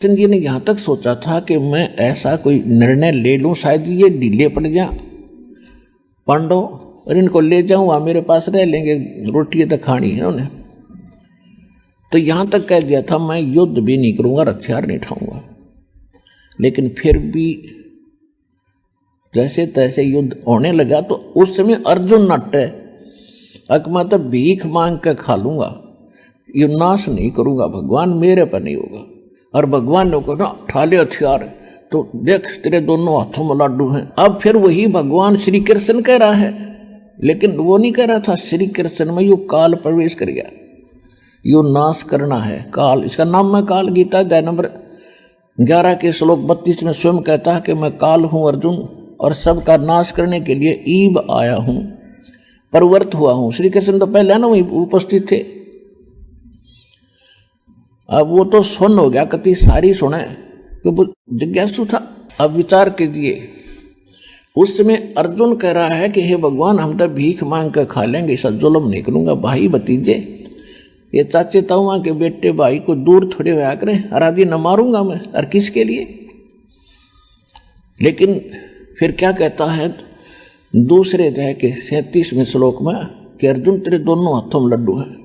कृष्ण जी ने यहाँ तक सोचा था कि मैं ऐसा कोई निर्णय ले लूँ, शायद ये ढीले पड़ जा पांडव और इनको ले जाऊँ, वहाँ मेरे पास रह लेंगे, रोटी तो खानी है उन्हें। तो यहाँ तक कह दिया था मैं युद्ध भी नहीं करूँगा, हथियार नहीं उठाऊंगा। लेकिन फिर भी जैसे तैसे युद्ध होने लगा तो उस समय अर्जुन नटे मैं तो भीख मांग के खा लूंगा, ये नाश नहीं करूंगा, भगवान मेरे पर नहीं होगा। और भगवान ने कहा उठा ले हथियार, तो देख तेरे दोनों हाथों में लाडू हैं। अब फिर वही भगवान श्री कृष्ण कह रहा है, लेकिन वो नहीं कह रहा था श्री कृष्ण में, यो काल प्रवेश कर गया, यो नाश करना है काल। इसका नाम है काल। गीता अध्याय नंबर 11 के श्लोक 32 में स्वयं कहता है कि मैं काल हूं अर्जुन, और सबका नाश करने के लिए ईब आया हूं, परवर्त हुआ हूं। श्री कृष्ण तो पहले ना वही उपस्थित थे। अब वो तो सुन हो गया, कति सारी सुने, तो वो जिज्ञासु था। अब विचार कीजिए, उस समय अर्जुन कह रहा है कि हे भगवान हम तो भीख मांग कर खा लेंगे, ऐसा जुल्म नहीं करूंगा। भाई भतीजे, ये चाचे ताऊआ के बेटे भाई को दूर थोड़े होया करें, और आदि न मारूंगा मैं, और किसके लिए। लेकिन फिर क्या कहता है दूसरे अध्याय के 37वें श्लोक में कि अर्जुन तेरे दोनों हाथों में लड्डू हैं,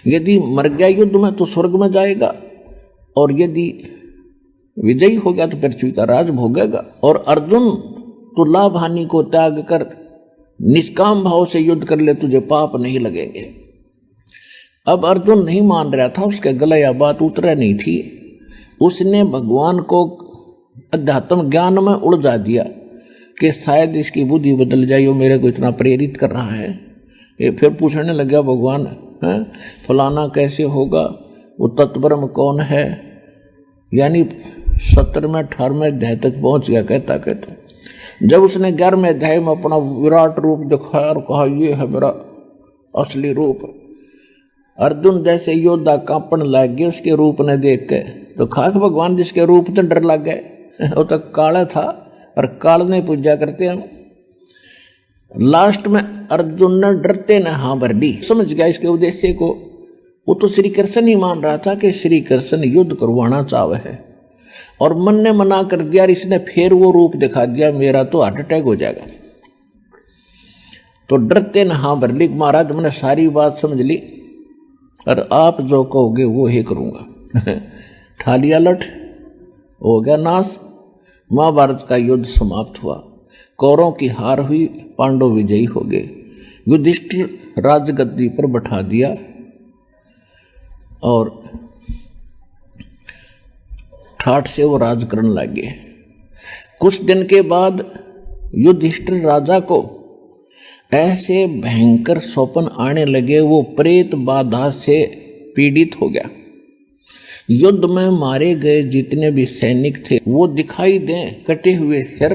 यदि मर गया युद्ध में तो स्वर्ग में जाएगा, और यदि विजयी हो गया तो पृथ्वी का राज भोगेगा। और अर्जुन तो लाभ हानि को त्याग कर निष्काम भाव से युद्ध कर ले, तुझे पाप नहीं लगेंगे। अब अर्जुन नहीं मान रहा था, उसके गले या बात उतर नहीं थी। उसने भगवान को अध्यात्म ज्ञान में उलझा दिया कि शायद इसकी बुद्धि बदल जाए, वो मेरे को इतना प्रेरित कर रहा है। ये फिर पूछने लगा भगवान है फलाना कैसे होगा, वो तत्ब्रह्म कौन है, यानी 17वें 18वें अध्याय तक पहुंच गया कहता कहता। जब उसने 11वें अध्याय में अपना विराट रूप दिखाया और कहा ये है मेरा असली रूप, अर्जुन जैसे योद्धा कांपन लग गए उसके रूप ने देख के। तो खाक भगवान जिसके रूप तो डर लग गए, वो तो काला था और काल ने पूजा करते हम। लास्ट में अर्जुन ने डरते ने हाँ भर दी, समझ गया इसके उद्देश्य को। वो तो श्री कृष्ण ही मान रहा था कि श्री कृष्ण युद्ध करवाना चाहे है, और मन ने मना कर दिया। इसने फिर वो रूप दिखा दिया, मेरा तो हार्ट अटैक हो जाएगा। तो डरते न हाँ भर ली, महाराज मैंने सारी बात समझ ली, और आप जो कहोगे वो ही करूंगा। ठालिया लठ हो गया नाश। महाभारत का युद्ध समाप्त हुआ, कौरवों की हार हुई, पांडव विजयी हो गए। युधिष्ठिर राजगद्दी पर बैठा दिया, और ठाठ से वो राज करने लगे। कुछ दिन के बाद युधिष्ठिर राजा को ऐसे भयंकर स्वप्न आने लगे, वो प्रेत बाधा से पीड़ित हो गया। युद्ध में मारे गए जितने भी सैनिक थे वो दिखाई दें, कटे हुए सिर,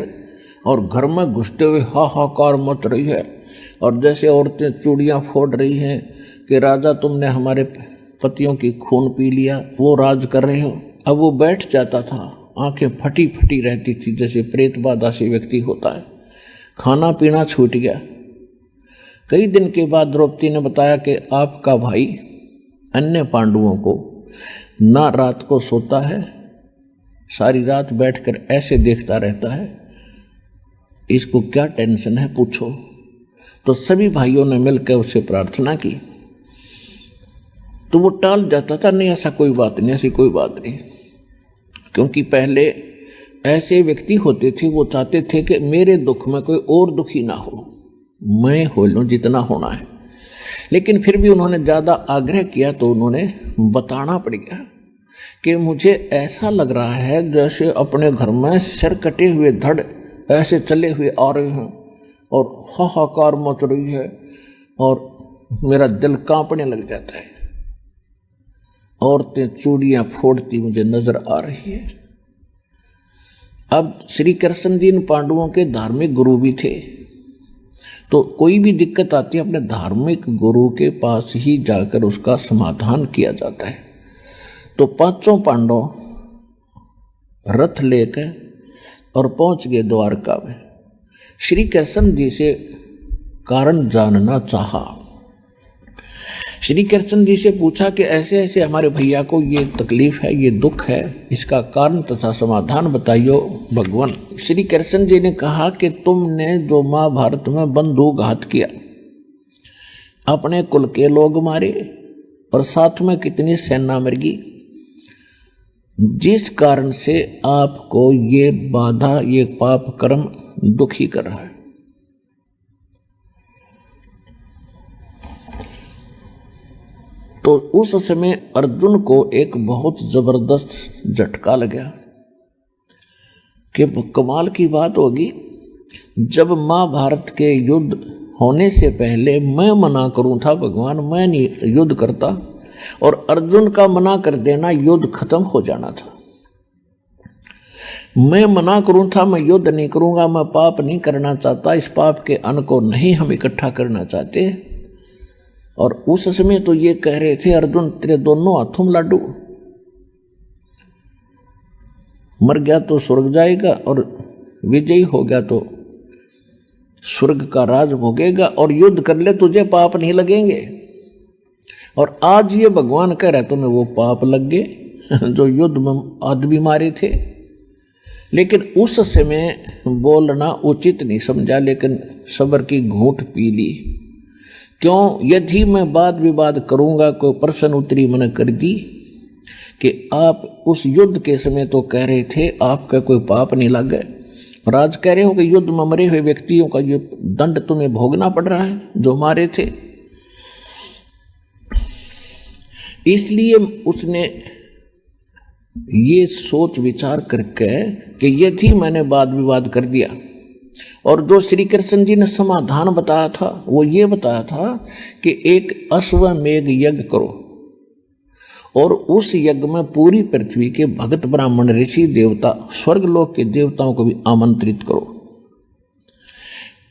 और घर में घुसते हुए हाहाकार मच रही है, और जैसे औरतें चूड़ियाँ फोड़ रही हैं कि राजा तुमने हमारे पतियों की खून पी लिया, वो राज कर रहे हो। अब वो बैठ जाता था, आंखें फटी फटी रहती थी जैसे प्रेत बाधा से व्यक्ति होता है। खाना पीना छूट गया। कई दिन के बाद द्रौपदी ने बताया कि आपका भाई अन्य पांडवों को ना रात को सोता है, सारी रात बैठकर ऐसे देखता रहता है, इसको क्या टेंशन है पूछो। तो सभी भाइयों ने मिलकर उसे प्रार्थना की, तो वो टाल जाता था, नहीं ऐसा कोई बात नहीं, ऐसी कोई बात नहीं। क्योंकि पहले ऐसे व्यक्ति होते थे, वो चाहते थे कि मेरे दुख में कोई और दुखी ना हो, मैं हो लूँ जितना होना है। लेकिन फिर भी उन्होंने ज़्यादा आग्रह किया तो उन्होंने बताना पड़ गया कि मुझे ऐसा लग रहा है जैसे अपने घर में सिर कटे हुए धड़ ऐसे चले हुए आ रहे हैं, और हाहाकार मच रही है, और मेरा दिल कांपने लग जाता है। औरतें चूड़ियाँ फोड़ती मुझे नजर आ रही है। अब श्री कृष्ण जी इन पांडवों के धार्मिक गुरु भी थे, तो कोई भी दिक्कत आती है अपने धार्मिक गुरु के पास ही जाकर उसका समाधान किया जाता है। तो पांचों पांडव रथ लेकर और पहुंच गए द्वारका में। श्री कृष्ण जी से कारण जानना चाहा श्री कृष्ण जी से पूछा कि ऐसे ऐसे हमारे भैया को ये तकलीफ है, ये दुख है, इसका कारण तथा समाधान बताइयो भगवान। श्री कृष्ण जी ने कहा कि तुमने जो महाभारत में बंधुघात किया, अपने कुल के लोग मारे और साथ में कितनी सेना मर गई, जिस कारण से आपको ये बाधा, ये पाप कर्म दुखी कर रहा है। तो उस समय अर्जुन को एक बहुत जबरदस्त झटका लगा कि कमाल की बात होगी, जब महाभारत के युद्ध होने से पहले मैं मना करूं था भगवान, मैं नहीं युद्ध करता, और अर्जुन का मना कर देना युद्ध खत्म हो जाना था। मैं मना करूं था, मैं युद्ध नहीं करूंगा, मैं पाप नहीं करना चाहता, इस पाप के अन्न को नहीं हम इकट्ठा करना चाहते। और उस समय तो ये कह रहे थे अर्जुन तेरे दोनों हाथों में लाडू, मर गया तो स्वर्ग जाएगा और विजयी हो गया तो स्वर्ग का राज भोगेगा, और युद्ध कर ले तुझे पाप नहीं लगेंगे। और आज ये भगवान कह रहे तुम्हें वो पाप लग गए जो युद्ध में आदमी मारे थे। लेकिन उस समय बोलना उचित नहीं समझा, लेकिन सब्र की घूंट पी ली। क्यों? यदि मैं वाद विवाद करूंगा, कोई प्रश्न उत्तरी मैंने कर दी कि आप उस युद्ध के समय तो कह रहे थे आपका कोई पाप नहीं लग गए, और आज कह रहे हो कि युद्ध में मरे हुए व्यक्तियों का जो दंड तुम्हें भोगना पड़ रहा है जो मारे थे। इसलिए उसने ये सोच विचार करके कि यदि मैंने वाद विवाद कर दिया, और जो श्री कृष्ण जी ने समाधान बताया था वो ये बताया था कि एक अश्वमेघ यज्ञ करो, और उस यज्ञ में पूरी पृथ्वी के भगत ब्राह्मण ऋषि देवता स्वर्ग लोक के देवताओं को भी आमंत्रित करो,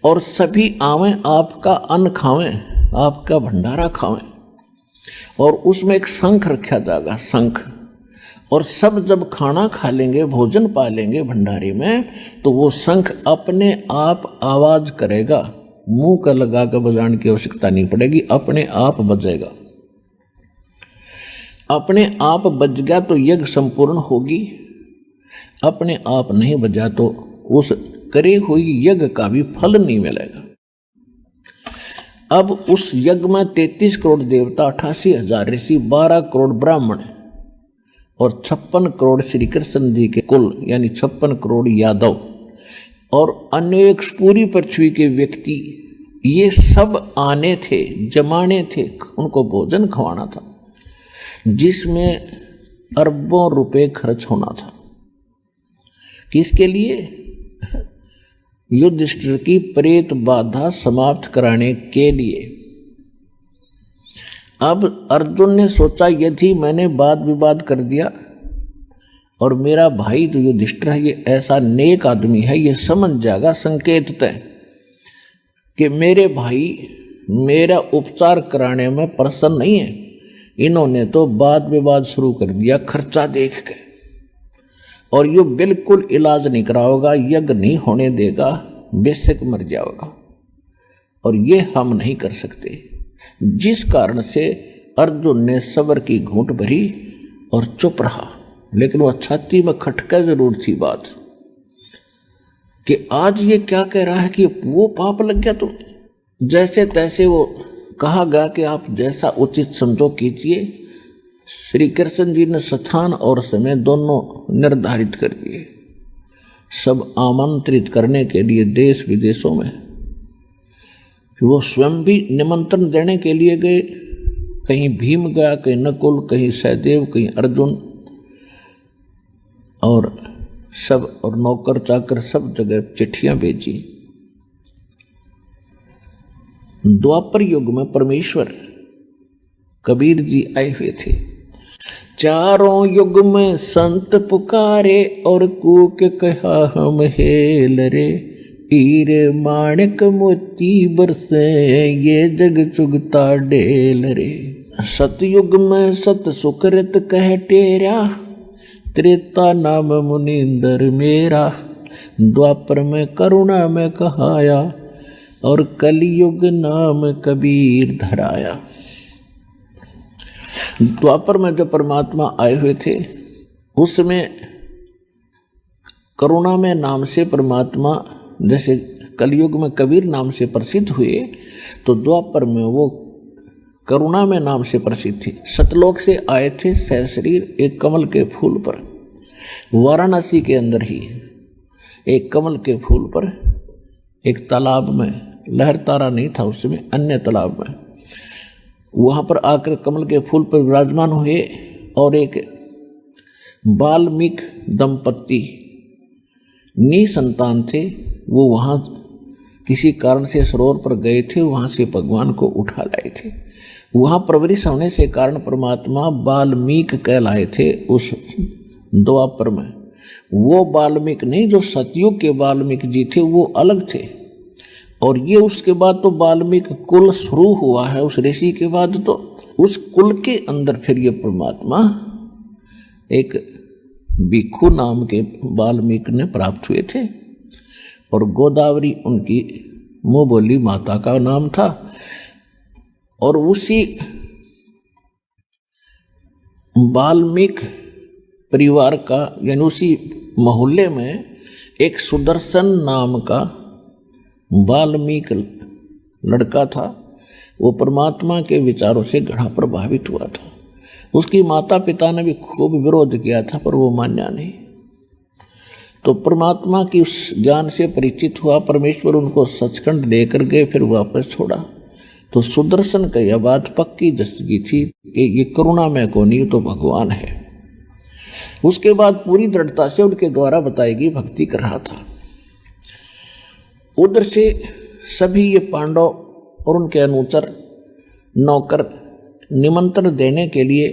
और सभी आवें, आपका अन्न खावें, आपका भंडारा खावें, और उसमें एक शंख रखा जाएगा, शंख, और सब जब खाना खा लेंगे, भोजन पा लेंगे भंडारे में, तो वो शंख अपने आप आवाज करेगा, मुंह का लगा कर बजाने की आवश्यकता नहीं पड़ेगी, अपने आप बजेगा। अपने आप बज गया तो यज्ञ संपूर्ण होगी, अपने आप नहीं बजा तो उस करे हुई यज्ञ का भी फल नहीं मिलेगा। अब उस यज्ञ में 33 करोड़ देवता, 88,000 ऋषि, 12 करोड़ ब्राह्मण और 56 करोड़ श्री कृष्ण जी के कुल, यानी 56 करोड़ यादव, और अनेक पूरी पृथ्वी के व्यक्ति, ये सब आने थे, जमाने थे, उनको भोजन खवाना था, जिसमें अरबों रुपए खर्च होना था। किसके लिए? युधिष्ठिर की प्रेत बाधा समाप्त कराने के लिए। अब अर्जुन ने सोचा यदि मैंने वाद विवाद कर दिया, और मेरा भाई जो युधिष्ठिर है ये ऐसा नेक आदमी है, ये समझ जाएगा संकेत तय कि मेरे भाई मेरा उपचार कराने में प्रसन्न नहीं है, इन्होंने तो वाद विवाद शुरू कर दिया खर्चा देख के, और ये बिल्कुल इलाज नहीं कराओगा, यज्ञ नहीं होने देगा, बेशक मर जाओगा, और ये हम नहीं कर सकते। जिस कारण से अर्जुन ने सब्र की घूंट भरी और चुप रहा, लेकिन वह छाती में खटका जरूर थी बात कि आज ये क्या कह रहा है कि वो पाप लग गया तुम्हें। जैसे तैसे वो कहा गया कि आप जैसा उचित समझो कीजिए। श्री कृष्ण जी ने स्थान और समय दोनों निर्धारित कर दिए, सब आमंत्रित करने के लिए देश विदेशों में। वो स्वयं भी निमंत्रण देने के लिए गए, कहीं भीम गया, कहीं नकुल, कहीं सहदेव, कहीं अर्जुन, और सब, और नौकर चाकर सब जगह चिट्ठियां भेजी। द्वापर युग में परमेश्वर कबीर जी आए हुए थे। चारों युग में संत पुकारे और कूक कहा हम हेल रे, हीरे माणिक मोती बरसे ये जग चुगता डेल रे। सतयुग में सत सुकृत कह टेरा, त्रेता नाम मुनिंदर मेरा, द्वापर में करुणा में कहाया और कलयुग नाम कबीर धराया। द्वापर में जो परमात्मा आए हुए थे उसमें करुणा में नाम से परमात्मा जैसे कलयुग में कबीर नाम से प्रसिद्ध हुए, तो द्वापर में वो करुणा में नाम से प्रसिद्ध थी। सतलोक से आए थे सहशरीर एक कमल के फूल पर, वाराणसी के अंदर ही एक कमल के फूल पर एक तालाब में, लहर तारा नहीं था उसमें, अन्य तालाब में, वहाँ पर आकर कमल के फूल पर विराजमान हुए। और एक वाल्मीकि दंपत्ति निसंतान थे, वो वहाँ किसी कारण से सरोवर पर गए थे, वहाँ से भगवान को उठा लाए थे। वहाँ परवरिश होने से कारण परमात्मा वाल्मीकि कहलाए थे उस द्वापर में। वो वाल्मीकि नहीं, जो सतयुग के वाल्मीकि जी थे वो अलग थे। और ये उसके बाद तो वाल्मीकि कुल शुरू हुआ है उस ऋषि के बाद, तो उस कुल के अंदर फिर ये परमात्मा एक भिक्षु नाम के वाल्मीकि ने प्राप्त हुए थे। और गोदावरी उनकी मुँह बोली माता का नाम था। और उसी वाल्मीकि परिवार का यानी उसी मोहल्ले में एक सुदर्शन नाम का वाल्मीकि लड़का था। वो परमात्मा के विचारों से गढ़ा प्रभावित हुआ था। उसकी माता पिता ने भी खूब विरोध किया था पर वो मान्या नहीं। तो परमात्मा की उस ज्ञान से परिचित हुआ, परमेश्वर उनको सचखंड लेकर गए, फिर वापस छोड़ा। तो सुदर्शन का यह बात पक्की दस्तगी थी कि ये करुणा में को नहीं तो भगवान है। उसके बाद पूरी दृढ़ता से उनके द्वारा बताई गई भक्ति कर रहा था। उधर से सभी ये पांडव और उनके अनुचर नौकर निमंत्रण देने के लिए,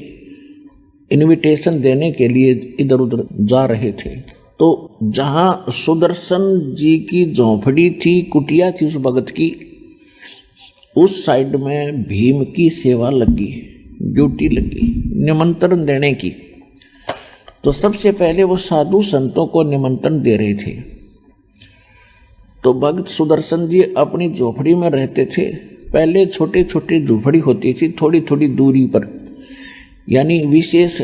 इनविटेशन देने के लिए इधर उधर जा रहे थे। तो जहाँ सुदर्शन जी की झोंपड़ी थी, कुटिया थी उस भगत की, उस साइड में भीम की सेवा लगी, ड्यूटी लगी निमंत्रण देने की। तो सबसे पहले वो साधु संतों को निमंत्रण दे रहे थे। तो भक्त सुदर्शन जी अपनी झोपड़ी में रहते थे। पहले छोटे छोटे झोपड़ी होती थी थोड़ी थोड़ी दूरी पर, यानी विशेष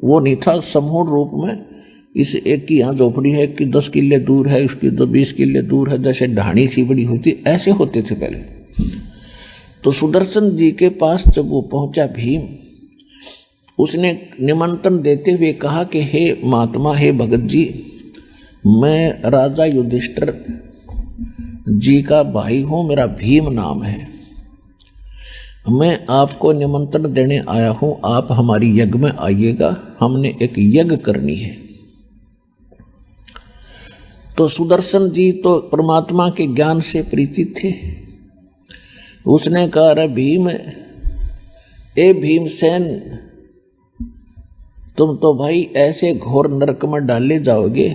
वो नहीं था समूह रूप में। इस एक की यहाँ झोपड़ी है, कि 10 किले दूर है, उसकी तो 20 किले दूर है, जैसे ढाणी सी बड़ी होती, ऐसे होते थे पहले। तो सुदर्शन जी के पास जब वो पहुंचा भीम, उसने निमंत्रण देते हुए कहा कि हे महात्मा, हे भगत जी, मैं राजा युधिष्ठिर जी का भाई हूँ, मेरा भीम नाम है, मैं आपको निमंत्रण देने आया हूँ, आप हमारी यज्ञ में आइएगा, हमने एक यज्ञ करनी है। तो सुदर्शन जी तो परमात्मा के ज्ञान से परिचित थे। उसने कहा, अरे भीम, ए भीमसेन, तुम तो भाई ऐसे घोर नरक में डाले जाओगे,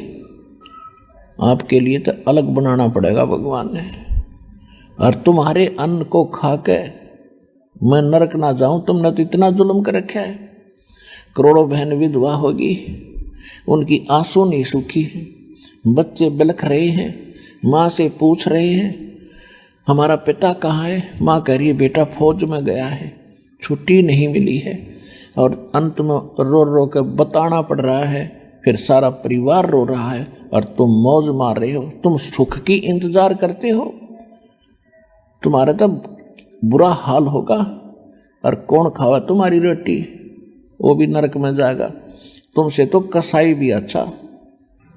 आपके लिए तो अलग बनाना पड़ेगा भगवान ने। और तुम्हारे अन्न को खा के मैं नरक ना जाऊं, तुमने तो इतना जुल्म कर रखा है। करोड़ों बहन विधवा होगी, उनकी आंसू नहीं सूखी, बच्चे बिलख रहे हैं, माँ से पूछ रहे हैं हमारा पिता कहाँ है। माँ कह रही है बेटा फौज में गया है, छुट्टी नहीं मिली है। और अंत में रो रो कर बताना पड़ रहा है, फिर सारा परिवार रो रहा है और तुम मौज मार रहे हो, तुम सुख की इंतजार करते हो, तुम्हारा तो बुरा हाल होगा। और कौन खावा तुम्हारी रोटी, वो भी नरक में जाएगा, तुमसे तो कसाई भी अच्छा।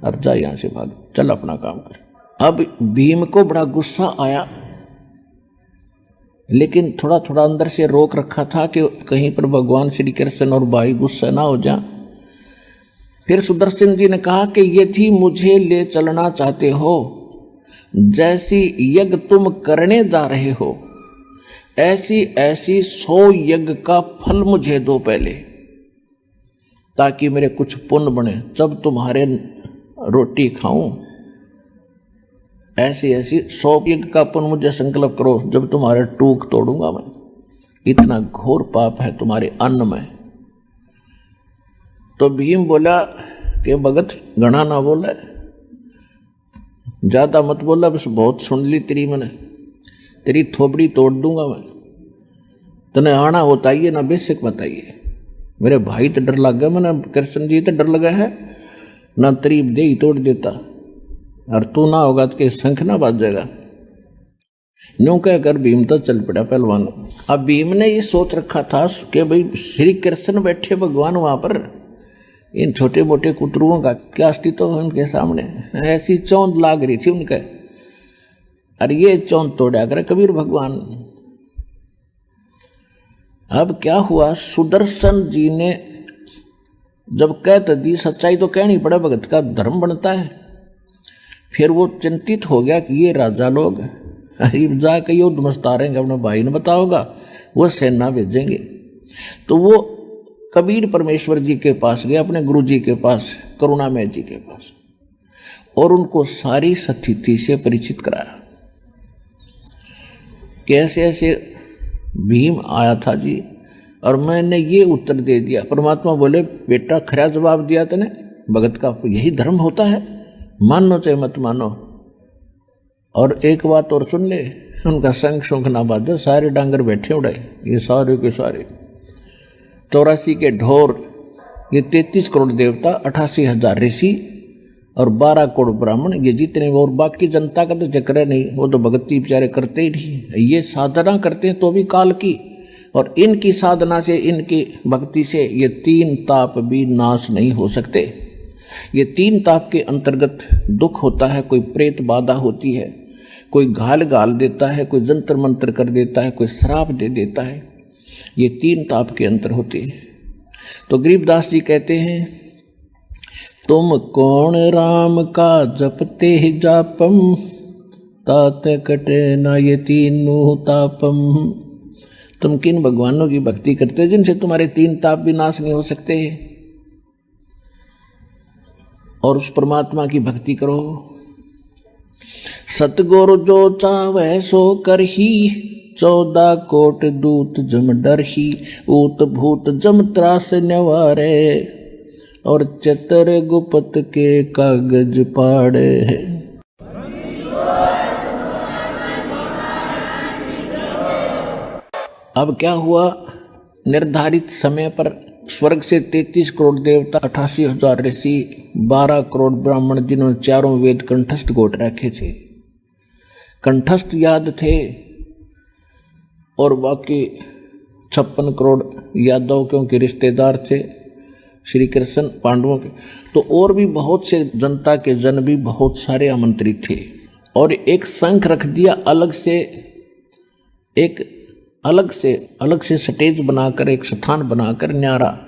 और जा यहाँ से भाग, चल अपना काम कर। अब भीम को बड़ा गुस्सा आया, लेकिन थोड़ा थोड़ा अंदर से रोक रखा था कि कहीं पर भगवान श्री कृष्ण और भाई गुस्सा ना हो जाए। फिर सुदर्शन जी ने कहा कि यदि मुझे ले चलना चाहते हो, जैसी यज्ञ तुम करने जा रहे हो, ऐसी ऐसी 100 यज्ञ का फल मुझे दो पहले, ताकि मेरे कुछ पुण्य बने। जब तुम्हारे रोटी खाऊं, ऐसी ऐसी 100 यज्ञ का पुण्य मुझे संकल्प करो, जब तुम्हारे टूक तोड़ूंगा मैं। इतना घोर पाप है तुम्हारे अन्न में। तो भीम बोला कि भगत घना ना बोला, ज्यादा मत बोला, बस बहुत सुन ली तेरी, मैंने तेरी थोपड़ी तोड़ दूंगा मैं। तने आना होता ही है ना, बेशक बताइए। मेरे भाई तो डर लग गया, मैंने कृष्ण जी तो डर लगा है ना, तरीब दे ही तोड़ देता, और तू ना होगा तो शंख ना बाज जाएगा। यूं कहकर भीम तो चल पड़ा पहलवान। अब भीम ने ये सोच रखा था कि भाई श्री कृष्ण बैठे भगवान वहां पर, इन छोटे मोटे कुतरुओं का क्या अस्तित्व है उनके सामने। ऐसी चौंध लाग रही थी उनके, अरे ये चौंध तोड़ा करे कबीर भगवान। अब क्या हुआ, सुदर्शन जी ने जब कहते दी, सच्चाई तो कहनी पड़े, भगत का धर्म बनता है। फिर वो चिंतित हो गया कि ये राजा लोग जाके युद्ध मस्तारेंगे, अपने भाई ने बताओगा, वो सेना भेजेंगे। तो वो कबीर परमेश्वर जी के पास गए, अपने गुरु जी के पास, करुणामय जी के पास, और उनको सारी स्थिति से परिचित कराया। कैसे ऐसे भीम आया था जी, और मैंने ये उत्तर दे दिया। परमात्मा बोले बेटा खरा जवाब दिया तूने, भगत का यही धर्म होता है, मानो चाहे मत मानो। और एक बात और सुन ले, उनका संग शंख ना बाजो, सारे डांगर बैठे उड़े, ये सारे के सारे 84 के ढोर, ये 33 करोड़ देवता, 88,000 ऋषि और 12 करोड़ ब्राह्मण, ये जितने, और बाकी जनता का तो जिक्र है नहीं, वो तो भक्ति बेचारे करते ही नहीं। ये साधना करते हैं तो भी काल की, और इनकी साधना से, इनकी भक्ति से ये 3 ताप भी नाश नहीं हो सकते। ये 3 ताप के अंतर्गत दुख होता है, कोई प्रेत बाधा होती है, कोई घाल गाल देता है, कोई जंतर मंत्र कर देता है, कोई श्राप दे देता है, ये 3 ताप के अंतर होते हैं। तो गरीबदास जी कहते हैं, तुम कौन राम का जपते ही जापम, तात कटे ना ये 3 तापम। तुम किन भगवानों की भक्ति करते हो जिनसे तुम्हारे 3 ताप भी नाश नहीं हो सकते, और उस परमात्मा की भक्ति करो। सतगुरु जो चावै सो कर ही, 14 कोट दूत जम डर ही, ऊत भूत जम त्रास निवारे, और चतर गुपत के कागज पाड़े। अब क्या हुआ, निर्धारित समय पर स्वर्ग से 33 करोड़ देवता, 88,000 ऋषि, 12 करोड़ ब्राह्मण, जिन्होंने चारों वेद कंठस्थ गोट रखे थे, कंठस्थ याद थे, और बाकी 56 करोड़ यादव क्योंकि रिश्तेदार थे श्री कृष्ण पांडवों के, तो और भी बहुत से जनता के जन भी बहुत सारे आमंत्रित थे। और एक संख रख दिया अलग से, एक अलग से स्टेज बनाकर, एक स्थान बनाकर न्यारा,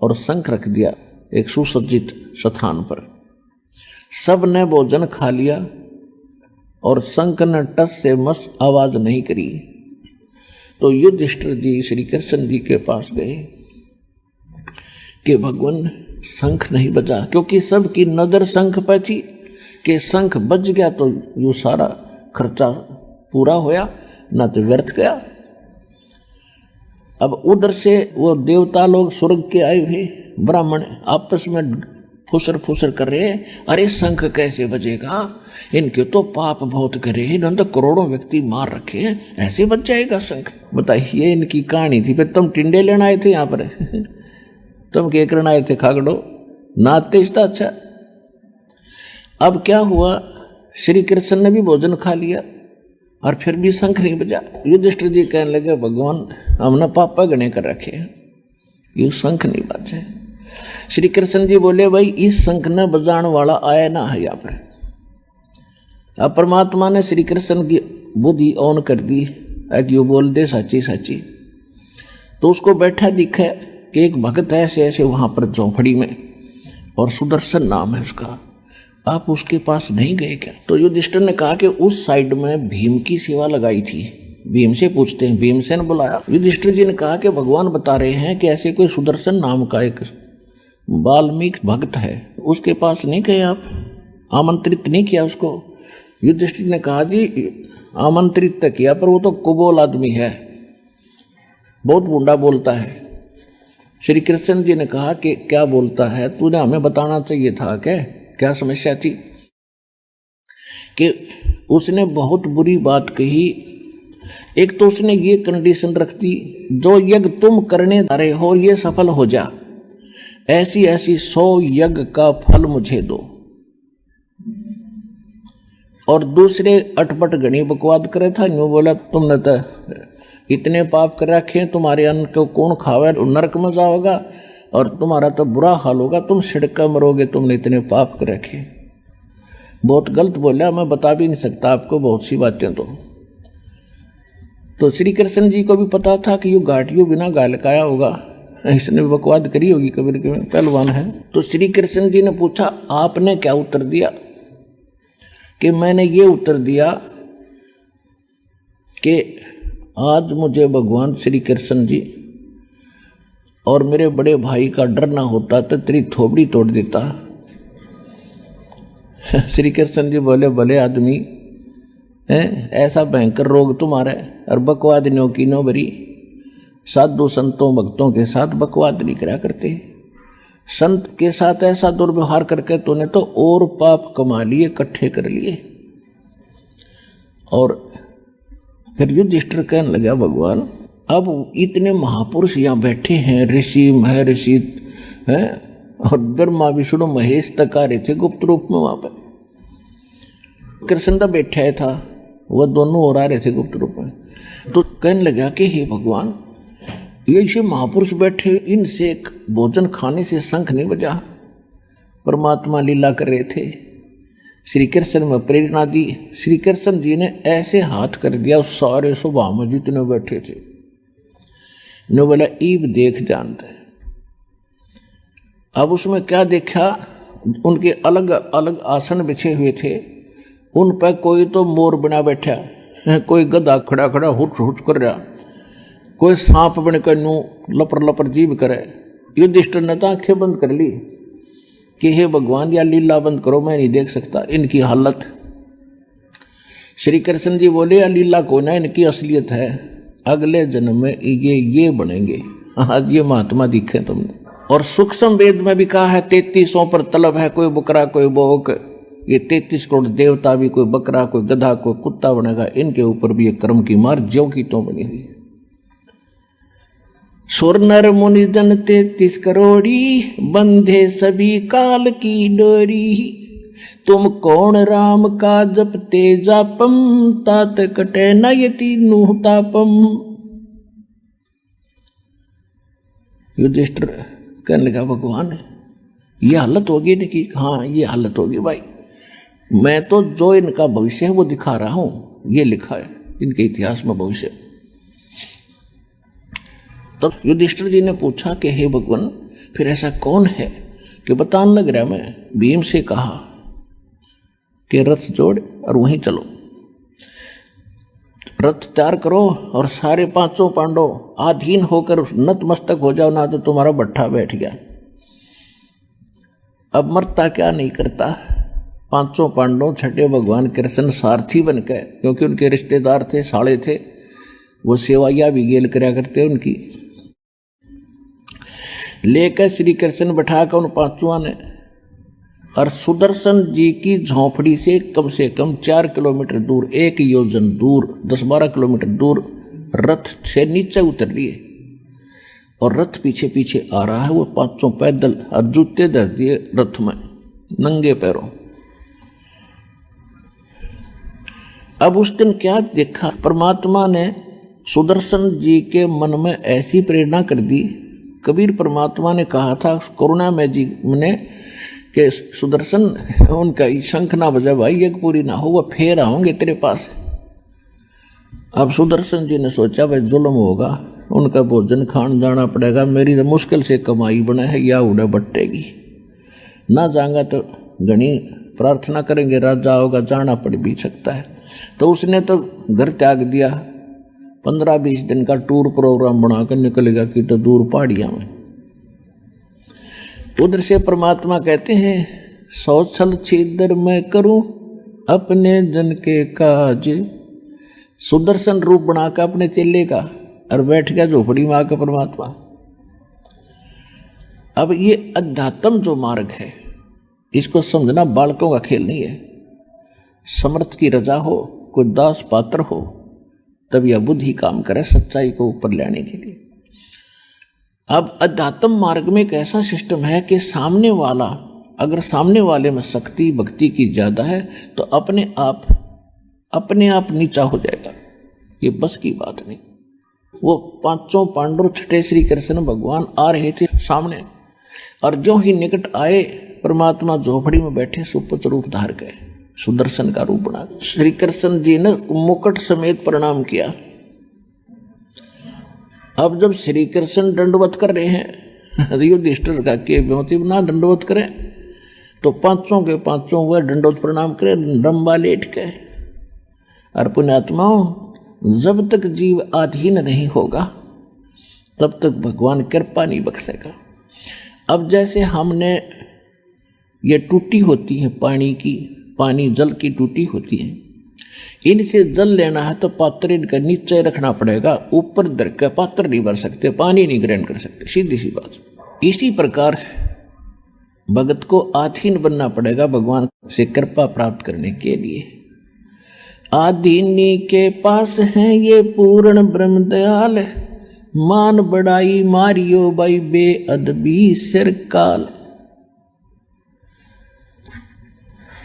और शंख रख दिया एक सुसज्जित स्थान पर। सब ने भोजन खा लिया, और शंख ने टस से मस आवाज नहीं करी। तो युधिष्ठिर जी श्री कृष्ण जी के पास गए कि भगवान शंख नहीं बजा, क्योंकि सबकी नजर शंख पर थी कि शंख बज गया तो यो सारा खर्चा पूरा होया, ना तो व्यर्थ गया। अब उधर से वो देवता लोग स्वर्ग के आए हुए ब्राह्मण आपस में फुसर कर रहे हैं, अरे शंख कैसे बजेगा, इनके तो पाप बहुत करे, इन्होंने तो करोड़ों व्यक्ति मार रखे हैं, ऐसे बच जाएगा शंख। बताइए, इनकी कहानी थी। फिर तुम टिंडे लेना आए थे यहाँ पर तुम क्या करना आए थे, खागड़ो नाते इसका। अच्छा, अब क्या हुआ, श्री कृष्ण ने भी भोजन खा लिया और फिर भी शंख नहीं बजा। युधिष्ठिर जी कहने लगे, भगवान हमने पापा गणे कर रखे हैं, ये शंख नहीं बजे। श्री कृष्ण जी बोले, भाई इस शंख न बजाने वाला आया ना है यहाँ पर। अब परमात्मा ने श्री कृष्ण की बुद्धि ऑन कर दी कि वो बोल दे सच्ची सच्ची। तो उसको बैठा दिखा कि एक भगत है ऐसे ऐसे वहाँ पर झोंपड़ी में, और सुदर्शन नाम है उसका, आप उसके पास नहीं गए क्या? तो युधिष्ठिर ने कहा कि उस साइड में भीम की सेवा लगाई थी, भीम से पूछते हैं। भीमसेन बुलाया। युधिष्ठिर जी ने कहा कि भगवान बता रहे हैं कि ऐसे कोई सुदर्शन नाम का एक वाल्मीकि भक्त है, उसके पास नहीं गए आप, आमंत्रित नहीं किया उसको? युधिष्ठिर ने कहा, जी आमंत्रित तो किया, पर वो तो कुबोल आदमी है, बहुत बूढ़ा बोलता है। श्री कृष्ण जी ने कहा कि क्या बोलता है, तूने हमें बताना चाहिए था, क्या समस्या थी? कि उसने बहुत बुरी बात कही एक तो उसने ये कंडीशन रख दी, जो यज्ञ तुम करने जा रहे हो ये सफल हो जा, ऐसी ऐसी 100 यज्ञ का फल मुझे दो। और दूसरे अटपट गणी बकवाद करे था, यूं बोला तुमने तो इतने पाप कर रखे, तुम्हारे अन्न को कौन खावे, नरक में जाओगा और तुम्हारा तो बुरा हाल होगा, तुम सिड़का मरोगे, तुमने इतने पाप कर रखे। बहुत गलत बोला, मैं बता भी नहीं सकता आपको बहुत सी बातें। तो श्री कृष्ण जी को भी पता था कि ये घाटियों बिना गाल काया होगा, इसने बकवाद करी होगी, कबीर के पहलवान है। तो श्री कृष्ण जी ने पूछा आपने क्या उत्तर दिया? कि मैंने ये उत्तर दिया कि आज मुझे भगवान श्री कृष्ण जी और मेरे बड़े भाई का डर ना होता तो तेरी थोबड़ी तोड़ देता। श्री कृष्ण जी बोले भले आदमी हैं, ऐसा भयंकर रोग तुम्हारा और बकवाद नो की नो बरी। साधु संतों भक्तों के साथ बकवाद नहीं करा करते, संत के साथ ऐसा दुर्व्यवहार करके तूने तो और पाप कमा लिए, इकट्ठे कर लिए। और फिर युधिष्ठिर कहने लगा भगवान अब इतने महापुरुष यहाँ बैठे हैं, ऋषि महर्षि हैं, और ब्रह्मा विष्णु महेश तक आ रहे थे गुप्त रूप में वहां पर। कृष्ण तो बैठा था, वह दोनों और आ रहे थे गुप्त रूप में। तो कहने लगा कि हे भगवान ये ऐसे महापुरुष बैठे, इनसे एक भोजन खाने से शंख नहीं बजा। परमात्मा लीला कर रहे थे, श्री कृष्ण में प्रेरणा दी। श्री कृष्ण जी ने ऐसे हाथ कर दिया सारे सभा में जितने बैठे थे, ने बोला ईब देख जानते। अब उसमें क्या देखा, उनके अलग अलग आसन बिछे हुए थे, उन पर कोई तो मोर बना बैठा, कोई गधा खड़ा खड़ा हुच हुच कर रहा, कोई सांप बनकर नू लपर लपर जीभ करे। युधिष्ठिर ने तो आंखें बंद कर ली कि हे भगवान या लीला बंद करो, मैं नहीं देख सकता इनकी हालत। श्री कृष्ण जी बोले या लीला को ना, इनकी असलियत है, अगले जन्म में ये बनेंगे। आज ये महात्मा दिखे तुमने। और सूक्ष्म वेद में भी कहा है 3300 पर तलब है, कोई बकरा कोई बोक, ये 33 करोड़ देवता भी कोई बकरा कोई गधा कोई कुत्ता बनेगा, इनके ऊपर भी ये कर्म की मार ज्यों की त्यों बनी हुई है। सुर नर मुनि जन 33 करोड़ी, बंधे सभी काल की डोरी, तुम कौन राम का जपते जापम, तात कटे न यति नुह तापम। युधिष्ठिर कहने लगा भगवान ये हालत होगी इनकी? हाँ ये हालत होगी भाई, मैं तो जो इनका भविष्य है वो दिखा रहा हूं, ये लिखा है इनके इतिहास में भविष्य। तब युधिष्ठिर जी ने पूछा कि हे भगवान फिर ऐसा कौन है कि बताने लग रहा। मैं भीम से कहा कि रथ जोड़ और वहीं चलो, रथ तैयार करो और सारे 500 पांडव आधीन होकर नतमस्तक हो जाओ, ना तो तुम्हारा भट्ठा बैठ गया। अब मरता क्या नहीं करता, 500 पांडव छठे भगवान कृष्ण सारथी बन गए, क्योंकि उनके रिश्तेदार थे, साले थे, वो सेवाइया भी गेल कराया करते उनकी। लेकर श्री कृष्ण बैठाकर उन 5 ने और सुदर्शन जी की झोंपड़ी से कम 4 किलोमीटर दूर, 1 योजन दूर, 10-12 किलोमीटर दूर रथ से नीचे उतर लिए और रथ पीछे पीछे आ रहा है। वो 500 पैदल और जूते धर दिए रथ में नंगे पैरों। अब उस दिन क्या देखा, परमात्मा ने सुदर्शन जी के मन में ऐसी प्रेरणा कर दी। कबीर परमात्मा ने कहा था करुणा में जी ने कि सुदर्शन उनका शंख ना बजा भाई, यज्ञ पूरी ना हो, वह फेर आओगे तेरे पास। अब सुदर्शन जी ने सोचा भाई जुल्म होगा, उनका भोजन खान जाना पड़ेगा, मेरी तो मुश्किल से कमाई बना है, या उड़ा बट्टेगी, ना जाऊंगा तो घनी प्रार्थना करेंगे राजा होगा, जाना पड़ भी सकता है। तो उसने तो घर त्याग दिया, 15-20 दिन का टूर प्रोग्राम बनाकर निकलेगा कि तो दूर पहाड़ियां में। उधर से परमात्मा कहते हैं 100 छल छिद्र मैं करूं अपने जन के काज। सुदर्शन रूप बनाकर अपने चेले का और बैठ गया झोपड़ी में आकर परमात्मा। अब ये अध्यात्म जो मार्ग है इसको समझना बालकों का खेल नहीं है। समर्थ की रजा हो, कोई दास पात्र हो तब यह बुद्धि काम करे सच्चाई को ऊपर लाने के लिए। अब अध्यात्म मार्ग में एक ऐसा सिस्टम है कि सामने वाला, अगर सामने वाले में शक्ति भक्ति की ज़्यादा है तो अपने आप नीचा हो जाएगा। ये बस की बात नहीं। वो पांचों पांडव छठे श्री कृष्ण भगवान आ रहे थे सामने, और जो ही निकट आए परमात्मा झोपड़ी में बैठे सुपुत्र रूप धार गए, सुदर्शन का रूप बना। श्री कृष्ण जी ने मुकुट समेत प्रणाम किया। अब जब श्री कृष्ण दंडवत कर रहे हैं, युधिष्ठिर का के व्यवती ना दंडवत करें, तो पांचों के पांचों वह दंडवत प्रणाम करें लंबा लेट के। और पुण्यात्माओं, जब तक जीव अधीन नहीं होगा तब तक भगवान कृपा नहीं बख्शेगा। अब जैसे हमने ये टूटी होती है पानी जल की टूटी होती है, इनसे जल लेना है तो पात्र इनका नीचे रखना पड़ेगा, ऊपर धर के पात्र नहीं भर सकते, पानी नहीं ग्रहण कर सकते, सीधी सी बात। इसी प्रकार भगत को अधीन बनना पड़ेगा भगवान से कृपा प्राप्त करने के लिए। आधीनी के पास है ये पूर्ण ब्रह्म दयाल, मान बड़ाई मारियो बाई बेअदबी सिर काल।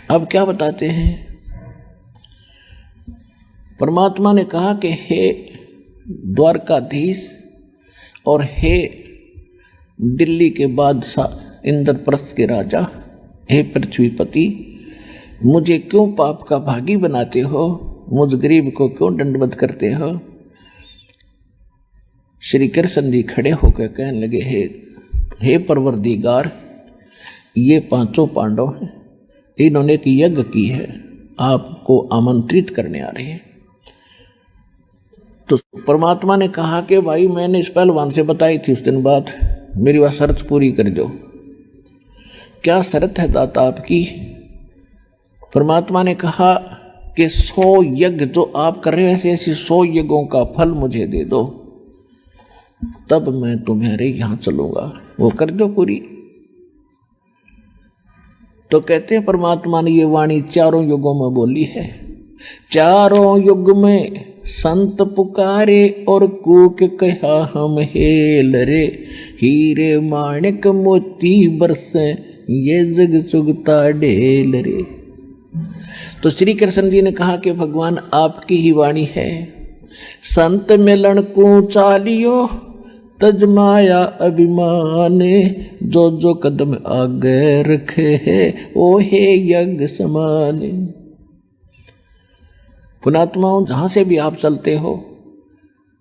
अब क्या बताते हैं? परमात्मा ने कहा कि हे द्वारकाधीश और हे दिल्ली के बादशाह इंद्रप्रस्थ के राजा, हे पृथ्वीपति, मुझे क्यों पाप का भागी बनाते हो, मुझ गरीब को क्यों दंडवत करते हो? श्री कृष्ण जी खड़े होकर कहने लगे, हे परवरदिगार, ये पांचों पांडव हैं, इन्होंने एक यज्ञ की है, आपको आमंत्रित करने आ रहे हैं। तो परमात्मा ने कहा कि भाई मैंने इस पहलवान से बताई थी उस दिन बात, मेरी वह शर्त पूरी कर दो। क्या शर्त है दाता आपकी? परमात्मा ने कहा कि 100 यज्ञ जो आप कर रहे हो, ऐसे ऐसे 100 यज्ञों का फल मुझे दे दो, तब मैं तुम्हारे यहां चलूंगा। वो कर दो पूरी। तो कहते हैं परमात्मा ने ये वाणी चारों युगों में बोली है। चारों युग में संत पुकारे और कूक कहा हम हेल रे, हीरे माणिक मोती बरसे ये जग सुगता ढेल रे। तो श्री कृष्ण जी ने कहा कि भगवान आपकी ही वाणी है। संत मिलन को चालियो तजमाया अभिमान, जो जो कदम आगे रखे है ओ हे यज्ञ समान। पुणात्माओं, जहाँ से भी आप चलते हो,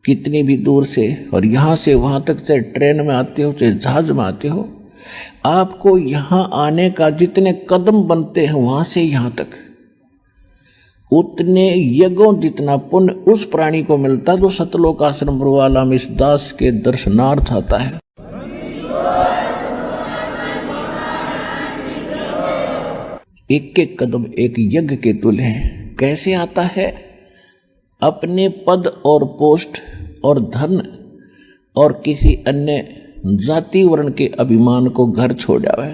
कितनी भी दूर से, और यहाँ से वहाँ तक, चाहे ट्रेन में आते हो चाहे जहाज में आते हो, आपको यहाँ आने का जितने कदम बनते हैं वहाँ से यहाँ तक, उतने यज्ञों जितना पुण्य उस प्राणी को मिलता जो सतलोक आश्रम वाला में इस दास के दर्शनार्थ आता है। एक एक कदम एक यज्ञ के तुल्य है। कैसे आता है? अपने पद और पोस्ट और धन और किसी अन्य जाति वर्ण के अभिमान को घर छोड़ आवे,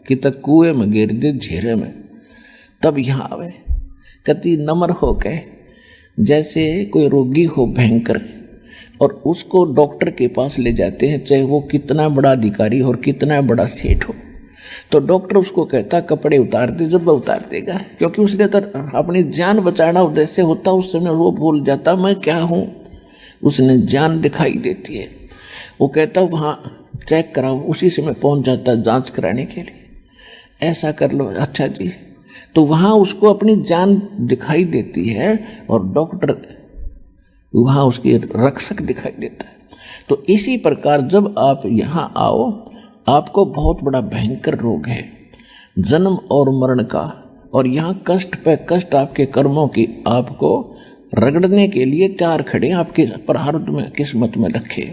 कि तक कुएं में गिर दे झेरे में, तब यहाँ आवे। कति नम्र हो के, जैसे कोई रोगी हो भयंकर, और उसको डॉक्टर के पास ले जाते हैं, चाहे वो कितना बड़ा अधिकारी हो और कितना बड़ा सेठ हो, तो डॉक्टर उसको कहता कपड़े उतार दे, जब उतार देगा, क्योंकि उसने तो अपनी जान बचाना उद्देश्य होता, उस समय वो भूल जाता मैं क्या हूँ, उसने जान दिखाई देती है। वो कहता वहाँ चेक कराओ, उसी समय पहुँच जाता जांच कराने के लिए, ऐसा कर लो, अच्छा जी। तो वहाँ उसको अपनी जान दिखाई देती है और डॉक्टर वहाँ उसकी रक्षक दिखाई देता है। तो इसी प्रकार जब आप यहाँ आओ, आपको बहुत बड़ा भयंकर रोग है जन्म और मरण का, और यहाँ कष्ट पे कष्ट आपके कर्मों की आपको रगड़ने के लिए तैयार खड़े, आपके प्रारब्ध में किस्मत में रखे,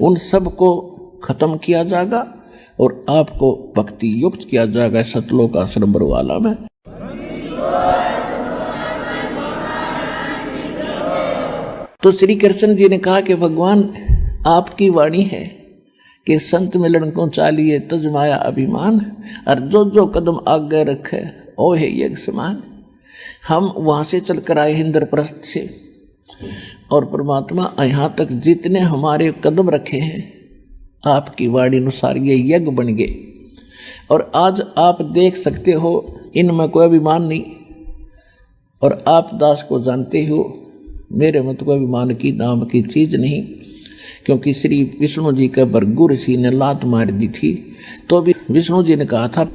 उन सब को खत्म किया जाएगा और आपको भक्ति युक्त किया जाएगा सतलोक आश्रम बरवाला में। तो श्री कृष्ण जी ने कहा कि भगवान आपकी वाणी है कि संत मिलन को चालिए तजमाया अभिमान, और जो जो कदम आगे रखे ओ है यज्ञ समान। हम वहाँ से चल कर आए इंद्रप्रस्थ से, और परमात्मा यहाँ तक जितने हमारे कदम रखे हैं आपकी वाणी अनुसार ये यज्ञ बन गए। और आज आप देख सकते हो इनमें कोई अभिमान नहीं। और आप दास को जानते हो मेरे मत को अभिमान की नाम की चीज नहीं, क्योंकि श्री विष्णु जी के भृगु ऋषि ने लात मार दी थी तो भी विष्णु जी ने कहा था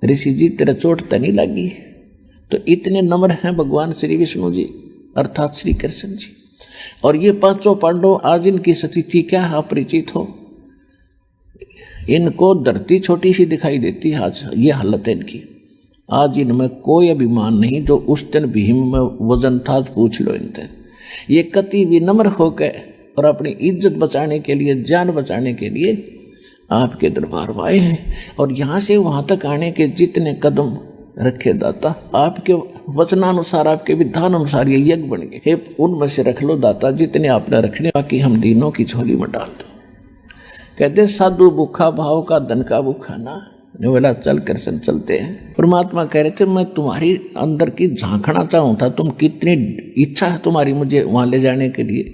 ऋषि जी तेरा चोट तो नहीं लगी। तो इतने नम्र हैं भगवान श्री विष्णु जी अर्थात श्री कृष्ण जी। और ये पांचों पांडव आज इनकी स्थिति क्या है अपरिचित हो। इनको धरती छोटी सी दिखाई देती है, आज ये हालत है इनकी। आज इनमें कोई अभिमान नहीं। जो उस दिन भीम में वजन था पूछ लो इनसे। ये कति विनम्र होकर और अपनी इज्जत बचाने के लिए जान बचाने के लिए आपके दरबार में आए हैं। और यहाँ से वहाँ तक आने के जितने कदम रखे दाता आपके वचनानुसार आपके विधान अनुसार ये यज्ञ बन गए। हे उनमें से रख लो दाता जितने आपने रखने, बाकी हम दीनों की झोली में डाल दो। कहते साधु भूखा भाव का धन का भूखा ना। बोला चल कृष्ण चलते हैं। परमात्मा कह रहे थे मैं तुम्हारी अंदर की झांकना चाहूँ था, तुम कितनी इच्छा है तुम्हारी मुझे वहां ले जाने के लिए।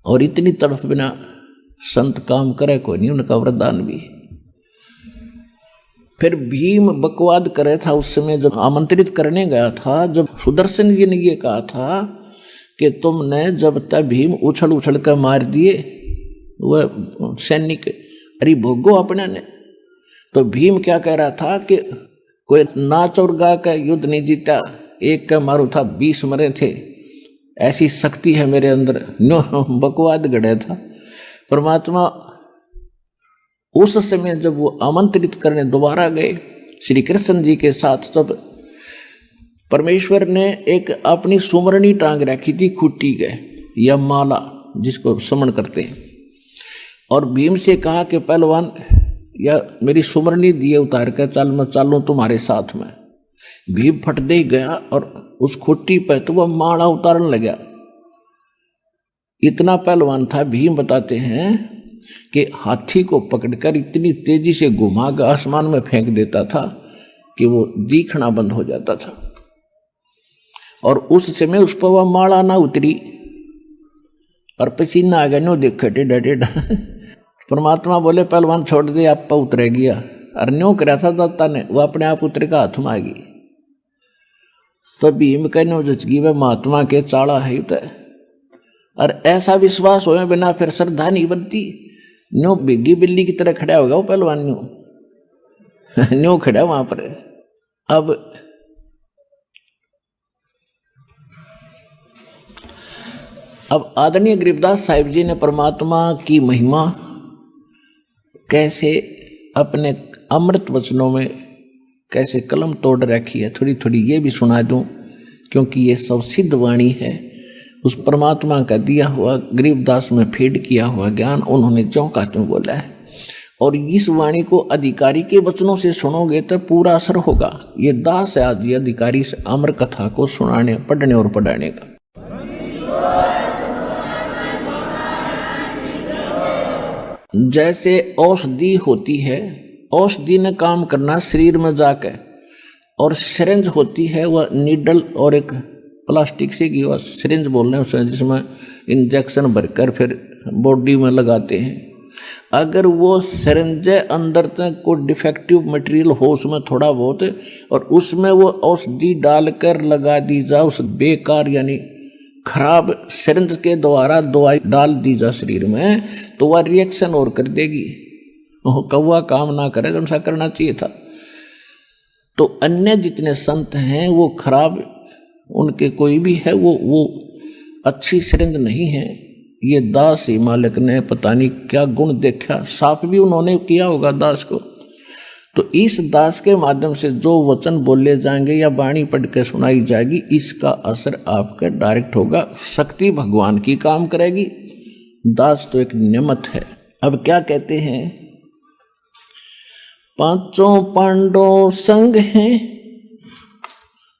और इतनी तड़फ बिना संत काम करे कोई नहीं, उनका वरदान भी। फिर भीम बकवाद करे था उस समय जब आमंत्रित करने गया था, जब सुदर्शन जी ने ये कहा था कि तुमने जब तक भीम उछल उछल कर मार दिए वह सैनिक अरे भोगो अपने ने। तो भीम क्या कह रहा था कि कोई नाच और गा का युद्ध नहीं जीता, एक का मारू था 20 मरे थे, ऐसी शक्ति है मेरे अंदर। बकवाद गढ़े था। परमात्मा उस समय जब वो आमंत्रित करने दोबारा गए श्री कृष्ण जी के साथ, तब परमेश्वर ने एक अपनी सुमरणी टांग रखी थी खूटी गए या माला जिसको समन करते हैं। और भीम से कहा कि पहलवान या मेरी सुमरणी दिए उतार कर चल मैं चालूं तुम्हारे साथ में। भीम फट दे गया और उस खुट्टी पे तो वह माला उतारने लगा। इतना पहलवान था भीम, बताते हैं कि हाथी को पकड़कर इतनी तेजी से घुमा कर आसमान में फेंक देता था कि वो दिखना बंद हो जाता था। और उस समय उस पर वह माला ना उतरी और पसीना आ गया नो देख टेढ़ा टेढ़ा। परमात्मा बोले पहलवान छोड़ दे आप पर उतरेगी। और न्यो करा था दत्ता ने, वो अपने आप उतरे का हाथ में आ गई। तो भीम कहने जचगी वह महात्मा के चाड़ा है तो। और ऐसा विश्वास होए बिना फिर श्रद्धा नहीं बनती। न्यो बिग्गी बिल्ली की तरह खड़ा होगा वो पहलवान, न्यो खड़ा वहां पर। अब आदरणीय गरीबदास साहिब जी ने परमात्मा की महिमा कैसे अपने अमृत वचनों में कैसे कलम तोड़ रखी है, थोड़ी थोड़ी ये भी सुना दूं, क्योंकि ये सब सिद्ध वाणी है। उस परमात्मा का दिया हुआ गरीबदास में फीड किया हुआ ज्ञान उन्होंने ज्यों का त्यों बोला है। और इस वाणी को अधिकारी के वचनों से सुनोगे तो पूरा असर होगा। ये दास है आज ये अधिकारी से अमर कथा को सुनाने, पढ़ने और पढ़ाने का। जैसे औषधि होती है, औषधि ने काम करना शरीर में जाकर, और सिरिंज होती है वह नीडल और एक प्लास्टिक से की वह सिरिंज बोल रहे हैं उसमें, जिसमें इंजेक्शन भरकर फिर बॉडी में लगाते हैं। अगर वो सिरिंज अंदर तक कोई डिफेक्टिव मटेरियल हो उसमें थोड़ा बहुत, और उसमें वो औषधि डालकर लगा दी जाए उस बेकार यानी खराब सिरिंज के द्वारा दवाई डाल दी जा शरीर में, तो वह रिएक्शन और कर देगी। कौवा काम ना करे तो ऐसा करना चाहिए था। तो अन्य जितने संत हैं वो खराब, उनके कोई भी है वो अच्छी सिरिंज नहीं है। ये दास ही मालिक ने पता नहीं क्या गुण देखा, साफ भी उन्होंने किया होगा दास को। तो इस दास के माध्यम से जो वचन बोले जाएंगे या वाणी पढ़ के सुनाई जाएगी, इसका असर आपका डायरेक्ट होगा। शक्ति भगवान की काम करेगी, दास तो एक नियमत है। अब क्या कहते हैं, पांचों पांडव संग हैं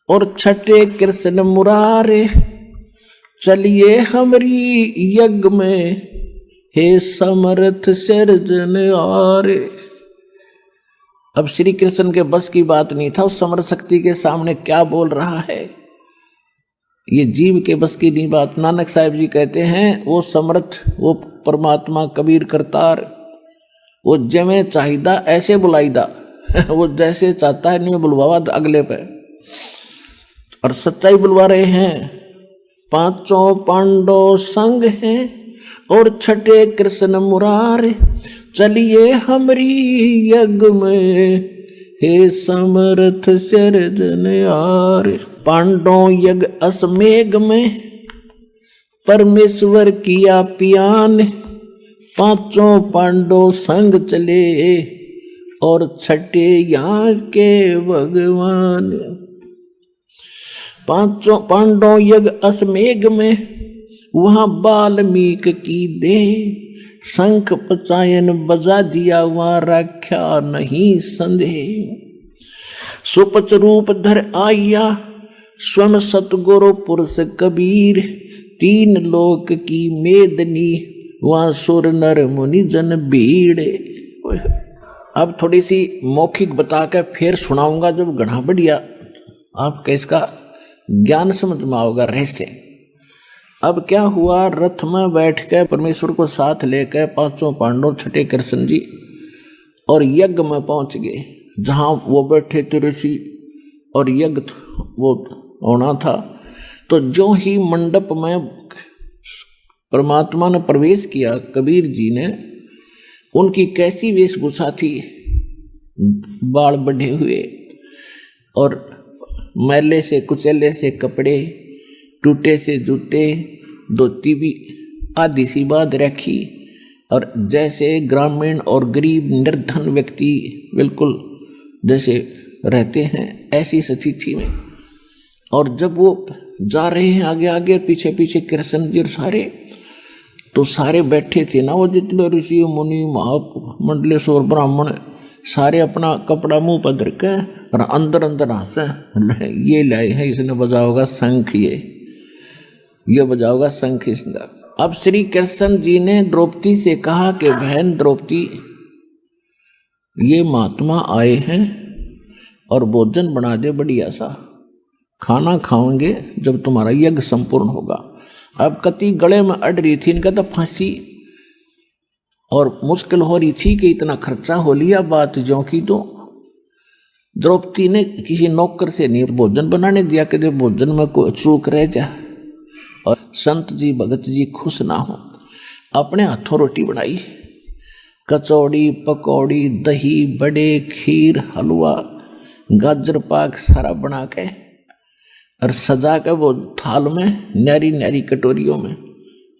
और छठे कृष्ण मुरारे, चलिए हमरी यज्ञ में हे समर्थ सिरजनहारे। अब श्री कृष्ण के बस की बात नहीं था उस समर्थ शक्ति के सामने क्या बोल रहा है। ये जीव के बस की नहीं बात। नानक साहब जी कहते हैं वो समर्थ, वो परमात्मा कबीर करतार, वो जमे चाहिदा ऐसे बुलाईदा वो जैसे चाहता है नहीं बुलवावा अगले पे। और सच्चाई बुलवा रहे हैं। पांचों पांडव संग हैं और छठे कृष्ण मुरारे, चलिए हमरी यज्ञ में हे समर्थ सिरजनहार। पांडव यज्ञ असमेघ में परमेश्वर किया पियान, पांचों पांडव संग चले और छठे यहाँ के भगवान। पांचों पांडव यज्ञ असमेघ में वहां वाल्मीकि की दे, शंख पचायन बजा दिया वहां रक्षा नहीं संदेह। सुपच रूप धर आया स्वयं सतगुरु पुरुष कबीर, तीन लोक की मेदनी वहां सुर नर मुनि जन भीड़। अब थोड़ी सी मौखिक बता के फिर सुनाऊंगा जब घना बढ़िया आपका इसका ज्ञान समझ में आओगा रहस्य। अब क्या हुआ, रथ में बैठ के परमेश्वर को साथ लेकर पांचों पांडव छठे कृष्ण जी और यज्ञ में पहुंच गए जहां वो बैठे थे ऋषि और यज्ञ वो होना था। तो जो ही मंडप में परमात्मा ने प्रवेश किया, कबीर जी ने, उनकी कैसी वेशभूषा थी, बाल बढ़े हुए और मैले से कुचैले से कपड़े, टूटे से जूते, धोती भी आधी सी बात रखी, और जैसे ग्रामीण और गरीब निर्धन व्यक्ति बिल्कुल जैसे रहते हैं ऐसी स्थिति में। और जब वो जा रहे हैं आगे आगे, पीछे पीछे कृष्ण जी और सारे, तो सारे बैठे थे ना वो जितने ऋषि मुनि महामंडलेश्वर ब्राह्मण, सारे अपना कपड़ा मुंह पर धर के और अंदर अंदर हंसे, ये लाए हैं इसने बजाओगा शंख, ये बजाओगा शंख इसने। अब श्री कृष्ण जी ने द्रौपदी से कहा कि बहन द्रौपदी, ये महात्मा आए हैं और भोजन बना दे बढ़िया सा, खाना खाओगे जब तुम्हारा यज्ञ संपूर्ण होगा। अब कति गले में अड़ रही थी, इनका तो फांसी और मुश्किल हो रही थी कि इतना खर्चा हो लिया, बात जो की तो द्रौपदी ने किसी नौकर से नहीं भोजन बनाने दिया कि भोजन में कोई चूक रह जा और संत जी भगत जी खुश ना हो। अपने हाथों रोटी बनाई, कचौड़ी पकौड़ी दही बड़े खीर हलवा गाजर पाक सारा बना के और सजा के वो थाल में न्यारी न्यारी कटोरियों में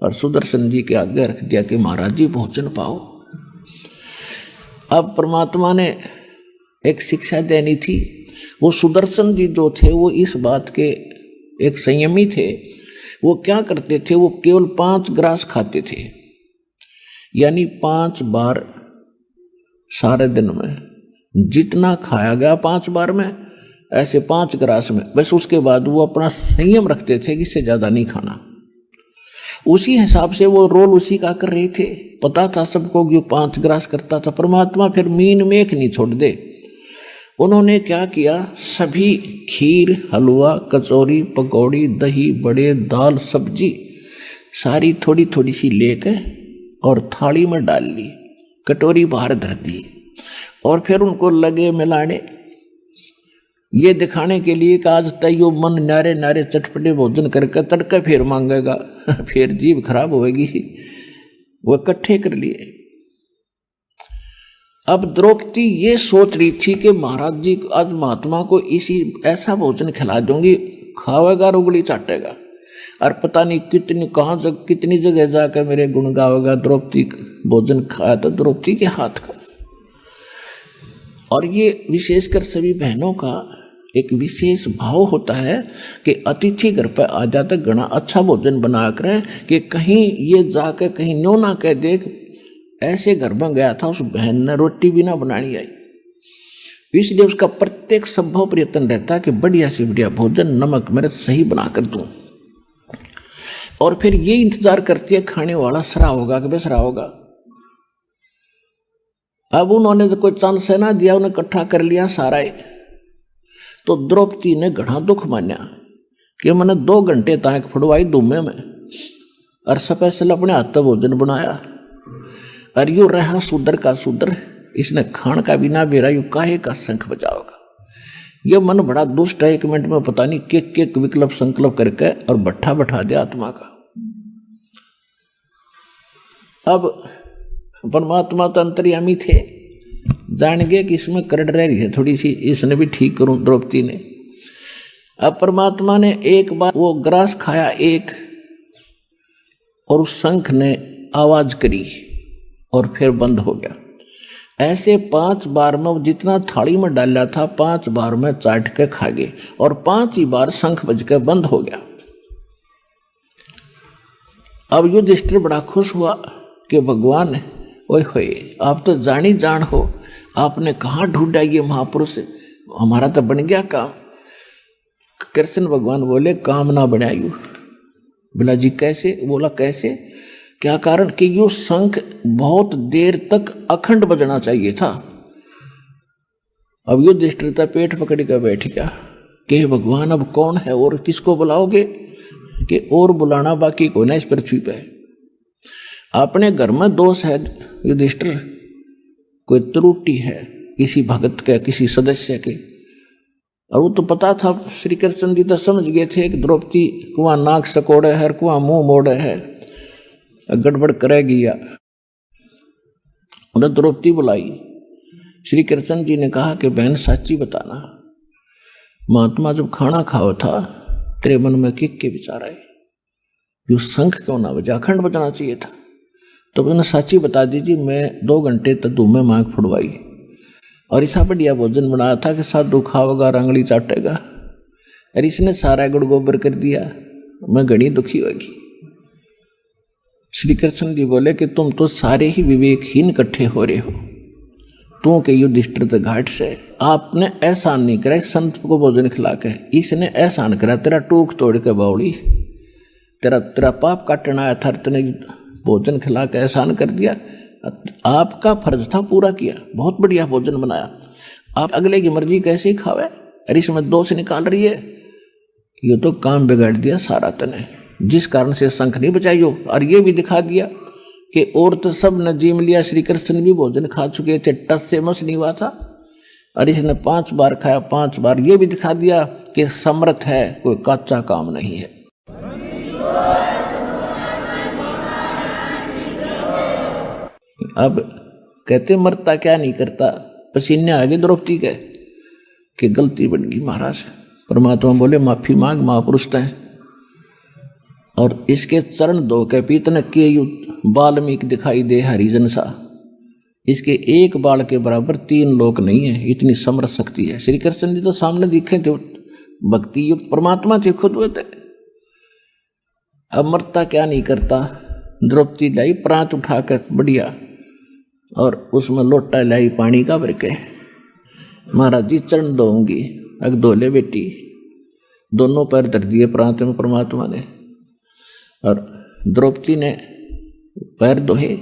और सुदर्शन जी के आगे रख दिया कि महाराज जी भोजन पाओ। अब परमात्मा ने एक शिक्षा देनी थी। वो सुदर्शन जी जो थे वो इस बात के एक संयमी थे। वो क्या करते थे, वो केवल 5 ग्रास खाते थे, यानी 5 बार सारे दिन में जितना खाया गया 5 बार में, ऐसे 5 ग्रास में बस। उसके बाद वो अपना संयम रखते थे कि इससे ज्यादा नहीं खाना। उसी हिसाब से वो रोल उसी का कर रहे थे। पता था सबको कि 5 ग्रास करता था। परमात्मा फिर मीन में एक नहीं छोड़ दे। उन्होंने क्या किया, सभी खीर हलवा कचौरी पकौड़ी दही बड़े दाल सब्जी सारी थोड़ी थोड़ी सी लेकर और थाली में डाल ली, कटोरी बाहर धर दी और फिर उनको लगे मिलाने, ये दिखाने के लिए कि आज तैयो मन नारे नारे चटपटे भोजन करके तड़का फिर मांगेगा फिर जीभ खराब होएगी। वो इकट्ठे कर लिए। अब द्रौपदी ये सोच रही थी कि महाराज जी आज महात्मा को इसी ऐसा भोजन खिला दूंगी, खावेगा और उंगली चाटेगा और पता नहीं कितनी जगह जाकर मेरे गुण गावेगा। द्रौपदी भोजन खाया तो द्रौपदी के हाथ का। और ये विशेषकर सभी बहनों का एक विशेष भाव होता है कि अतिथि घर पर आ जाता घना अच्छा भोजन बना कर कि कहीं ये जाकर कहीं न्यो ना कह दे ऐसे घर में गया था उस बहन ने रोटी भी ना बनानी आई। इसलिए उसका प्रत्येक संभव प्रयत्न रहता है कि बढ़िया से बढ़िया भोजन नमक मिर्च सही बना कर दूं। और फिर ये इंतजार करती है खाने वाला सरा होगा कि बेसरा होगा। अब उन्होंने तो कोई चांस ना दिया, उन्हें इकट्ठा कर लिया सारा। तो द्रौपदी ने घना दुख माना कि मैंने 2 घंटे तक फुड़वाई धूमे में और स्पेशल अपने हाथ भोजन बनाया और यू रहा सुधर का सुधर, इसने खान का बिना बेरा यू काहे का शंख बजाओगा। ये मन बड़ा दुष्ट है, 1 मिनट में पता नहीं के विकल्प संकल्प करके और भट्ठा बैठा दिया आत्मा का। अब परमात्मा तो अंतर्यामी थे, जान गए कि इसमें करड़ रह रही है थोड़ी सी, इसने भी ठीक करूं द्रौपदी ने। अब परमात्मा ने एक बार वो ग्रास खाया एक, और उस शंख ने आवाज करी और फिर बंद हो गया। ऐसे 5 बार में जितना थाली में डाला था 5 बार में चाट के खा गए और 5 ही बार शंख बज के बंद हो गया। अब युधिष्ठिर बड़ा खुश हुआ कि भगवान ओए होए, आप तो जानी जान हो, आपने कहाँ ढूंढा ये महापुरुष, हमारा तो बन गया काम। कृष्ण भगवान बोले काम ना बनायू। बोला जी कैसे? बोला कैसे, क्या कारण कि यो शंख बहुत देर तक अखंड बजना चाहिए था। अब युधिष्ठिर पेट पकड़ कर बैठ गया कि भगवान अब कौन है और किसको बुलाओगे, कि और बुलाना बाकी कोई ना इस पृथ्वी पे। अपने घर में दोष है युधिष्ठिर, कोई त्रुटि है किसी भगत के किसी सदस्य के, और वो तो पता था, श्री कृष्ण जी तो समझ गए थे कि द्रौपदी कुआं नाक सकोड़े है, कुआं मुंह मोड़े है, गड़बड़ करेगी। या उन्हें द्रौपदी बुलाई। श्री कृष्ण जी ने कहा कि बहन सच्ची बताना, महात्मा जब खाना खाओ था तेरे मन में के विचार आए, यो शंख क्यों ना बजा, अखंड बजाना चाहिए था। तो उन्होंने सच्ची बता दीजिए, मैं 2 घंटे तक धूम में मांग फुड़वाई और ऐसा बढ़िया भोजन बनाया था कि साधु खाओगा रंगली चाटेगा, और इसने सारा गुड़ गोबर कर दिया, मैं घनी दुखी होगी। श्री कृष्ण जी बोले कि तुम तो सारे ही विवेकहीन इकट्ठे हो रहे हो, तू के युधिष्ठिर घाट से आपने एहसान नहीं करा संत को भोजन खिला के, इसने एहसान करा तेरा टूक तोड़ के बावड़ी, तेरा पाप काटना आया था, तेने भोजन खिला के एहसान कर दिया। आपका फर्ज था पूरा किया, बहुत बढ़िया भोजन बनाया, आप अगले की मर्जी कैसे ही खावे, अरे इसमें दोष निकाल रही है, ये तो काम बिगाड़ दिया सारा तने, जिस कारण से शंख नहीं बजाइयो। और ये भी दिखा दिया कि और तो सब ने जीम लिया, श्री कृष्ण भी भोजन खा चुके थे, टस से मस नहीं हुआ था, और इसने 5 बार खाया 5 बार। ये भी दिखा दिया कि समर्थ है, कोई कच्चा काम नहीं है। अब कहते मरता क्या नहीं करता, पसीने आ गए द्रौपदी के कि गलती बन गई महाराज। परमात्मा बोले माफी मांग, महापुरुष तय, और इसके चरण धो के पीतन के वाल्मीकि दिखाई दे हरिजन सा, इसके एक बाल के बराबर 3 लोक नहीं है, इतनी समर्थ शक्ति है। श्री कृष्ण जी तो सामने दिखे थे, भक्ति युक्त परमात्मा थे खुद वे थे। अब मरता क्या नहीं करता, द्रौपदी लाई प्रांत उठाकर बढ़िया, और उसमें लोटा लाई पानी का भर के, महाराज जी चरण दोगी, अग धोले बेटी, दोनों पैर धर दिए प्रांत में परमात्मा ने, और द्रौपदी ने पैर धोए,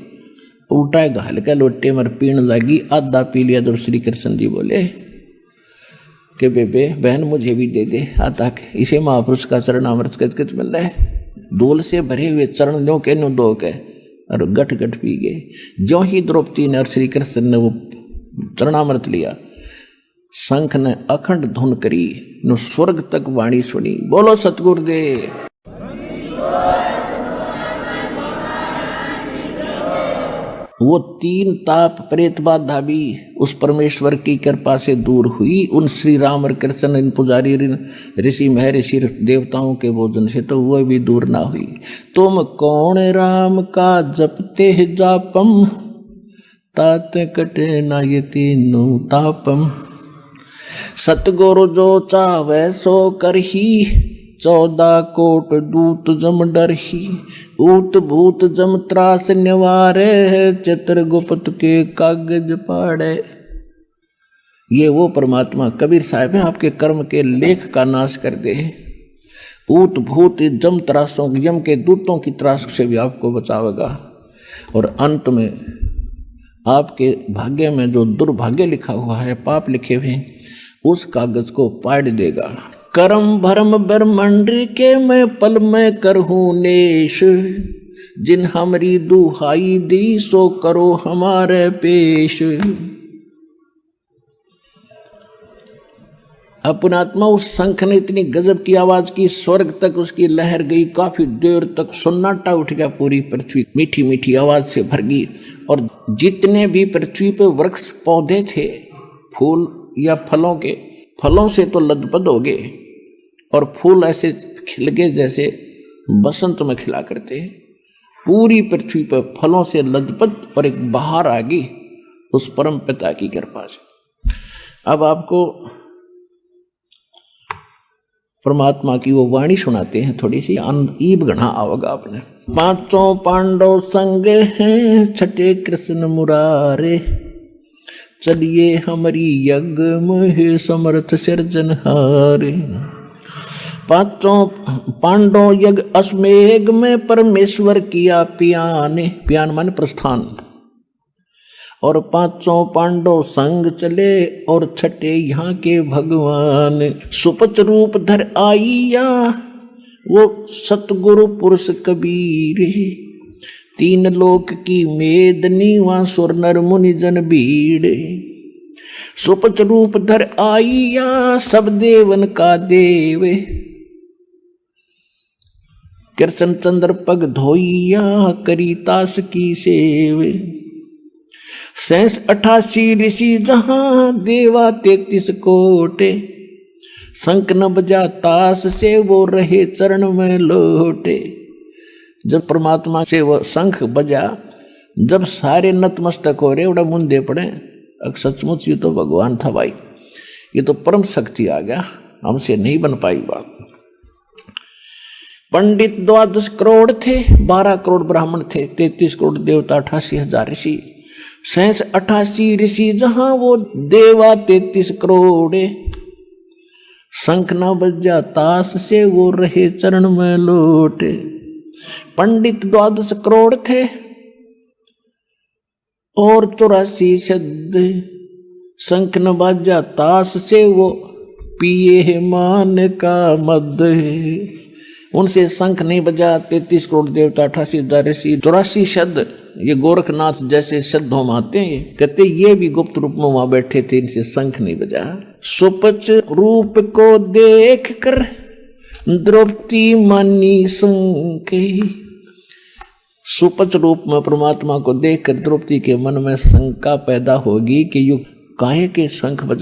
उल्टा घाल के लोटे मर पीण लगी, आधा पी लिया। जब श्री कृष्ण जी बोले कि बेबे बहन मुझे भी दे दे आधा के, इसे महापुरुष का चरण अमृत कित मिल रहा है। धूल से भरे हुए चरण लो के नो दो के, और गट गट पी गए। जो ही द्रौपदी ने और श्री कृष्ण ने वो चरणामृत लिया, शंख ने अखंड धुन करी, नो स्वर्ग तक वाणी सुनी। बोलो सतगुरुदेव। वो 3 ताप प्रेत बाधा भी उस परमेश्वर की कृपा से दूर हुई, उन श्री राम और कृष्ण इन पुजारी ऋषि महर्षि देवताओं के भोजन से तो वह भी दूर ना हुई। तुम कौन राम का जपते जापम, तात कटे ना ये तीनों तापम। सतगुरु जो चावे सो करही, 14 कोट दूत जम डरही। ऊत भूत जम त्रास निवारे, चित्रगुप्त के कागज पाड़े। ये वो परमात्मा कबीर साहब है, आपके कर्म के लेख का नाश कर दे। ऊत भूत जम त्रासों, यम के दूतों की त्रास से भी आपको बचावेगा, और अंत में आपके भाग्य में जो दुर्भाग्य लिखा हुआ है, पाप लिखे हुए, उस कागज को पाड़ देगा। करम भरम ब्रह्मंड के मैं पल में करहूं नेश, जिन हमरी दुहाई दी सो करो हमारे पेश। अपनात्मा उस शंख ने इतनी गजब की आवाज की, स्वर्ग तक उसकी लहर गई, काफी देर तक सन्नाटा उठ गया, पूरी पृथ्वी मीठी मीठी आवाज से भर गई। और जितने भी पृथ्वी पे वृक्ष पौधे थे, फूल या फलों के, फलों से तो लदपद हो गए और फूल ऐसे खिल गए जैसे बसंत में खिला करते हैं। पूरी पृथ्वी पर फलों से लदपद और एक बहार आ गई उस परम पिता की कृपा से। अब आपको परमात्मा की वो वाणी सुनाते हैं, थोड़ी सी ईब गढ़ा आओगा आपने। पांचों पांडव संग हैं, छठे कृष्ण मुरारे, चलिए हमारी यज्ञ में समर्थ सिरजनहारे। पांचों पांडव यज्ञ अश्वमेघ में परमेश्वर किया पियाने, पियान माने प्रस्थान। और पांचों पांडव संग चले और छठे यहाँ के भगवान। सुपच रूप धर आइया वो सतगुरु पुरुष कबीर, तीन लोक की मेदनी वहाँ सुर नर मुनि जन भीड़। सुपच रूप धर आइया सब देवन का देव, कृष्ण चंद्र पग धोइया करी तास की सेव। 88 ऋषि जहां देवा 33 कोटे, शंख न बजा तास से वो रहे चरण में लोटे। जब परमात्मा से वो शंख बजा, जब सारे नतमस्तक हो रहे, उड़ा मुंदे पड़े, सचमुच ये तो भगवान था भाई, ये तो परम शक्ति आ गया, हमसे नहीं बन पाई बात। पंडित 12 करोड़ थे, 12 करोड़ ब्राह्मण थे, 33 करोड़ देवता, 88,000 ऋषि। 88 ऋषि जहां वो देवा 33 करोड़, शंख न बजा तास से वो रहे चरण में लोटे। पंडित 12 करोड़ थे और 84 शब्द, शंख न बजा तास से वो पिए मान का मद। उनसे शंख नहीं बजा 33 करोड़ देवता, 88,000 ऋषि, 84 शब्द। ये गोरखनाथ जैसे सिद्ध होम आते हैं, कहते ये भी गुप्त रूप में वहां बैठे थे, इनसे शंख नहीं बजा। सुपच रूप को देख कर द्रौपदी मानी शंके, सुपच रूप में परमात्मा को देख कर द्रौपदी के मन में शंका पैदा होगी कि यु काहे के शंख बजा